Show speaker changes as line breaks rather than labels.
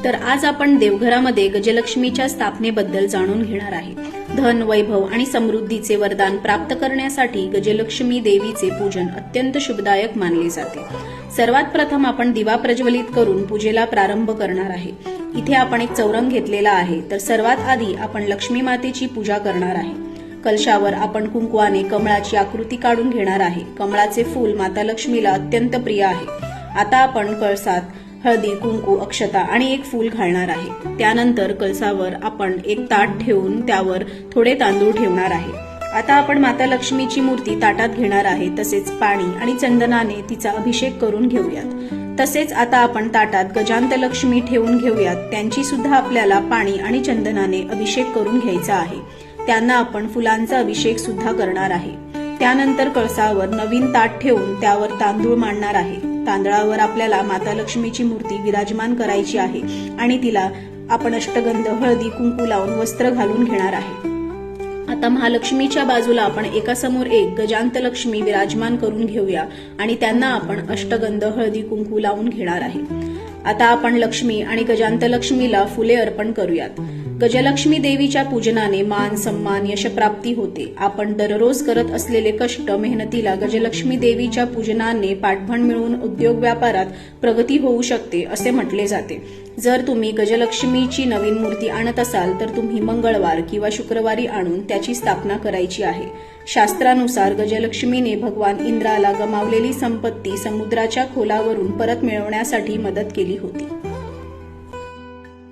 तर आज आपण देवघरामध्ये गजलक्ष्मीच्या स्थापनेबद्दल जाणून घेणार आहे। धन, वैभव आणि समृद्धीचे वरदान प्राप्त करण्यासाठी गजलक्ष्मी देवीचे पूजन अत्यंत शुभदायक मानले जाते। सर्वात प्रथम आपण दिवा प्रज्वलित करून पूजेला प्रारंभ करणार आहे। इथे आपण एक चौरंग घेतलेला आहे, तर सर्वात आधी आपण लक्ष्मी मातेची पूजा करणार आहे। कलशावर आपण कुंकवाने कमळाची आकृती काढून घेणार आहे। कमळाचे फूल माता लक्ष्मीला अत्यंत प्रिय आहे। आता आपण कळसात हळदी, कुंकू, अक्षता आणि एक फूल घालणार आहे। त्यानंतर कळसावर आपण एक ताट ठेवून त्यावर थोडे तांदूळ ठेवणार आहे। आता आपण माता लक्ष्मीची मूर्ती ताटात घेणार आहे, तसेच पाणी आणि चंदनाने तिचा अभिषेक करून घेऊयात। तसेच आता आपण ताटात गजांत लक्ष्मी ठेवून घेऊयात, त्यांची सुद्धा आपल्याला पाणी आणि चंदनाने अभिषेक करून घ्यायचा आहे। त्यांना आपण फुलांचा अभिषेक सुद्धा करणार आहे। त्यानंतर कळसावर नवीन ताट ठेवून त्यावर तांदूळ मांडणार आहे। तांदळावर आपल्याला माता लक्ष्मीची मूर्ती विराजमान करायची आहे आणि तिला आपण अष्टगंध, हळदी, कुंकू लावून वस्त्र घालून घेणार आहे। आता महालक्ष्मीच्या बाजूला आपण एकासमोर एक गजांत लक्ष्मी विराजमान करून घेऊया आणि त्यांना आपण अष्टगंध, हळदी, कुंकू लावून घेणार आहे। आता आपण लक्ष्मी आणि गजांत लक्ष्मीला फुले अर्पण करूयात। गजलक्ष्मी देवीच्या पूजनाने मान, सन्मान, यशप्राप्ती होते। आपण दररोज करत असलेले कष्ट, मेहनतीला गजलक्ष्मी देवीच्या पूजनाने पाठबळ मिळून उद्योग व्यापारात प्रगती होऊ शकते असे म्हटले जाते। जर तुम्ही गजलक्ष्मीची नवीन मूर्ती आणत असाल तर तुम्ही मंगळवार किंवा शुक्रवारी आणून त्याची स्थापना करायची आहे। शास्त्रानुसार गजलक्ष्मीने भगवान इंद्राला गमावलेली संपत्ती समुद्राच्या खोलावरून परत मिळवण्यासाठी मदत केली होती।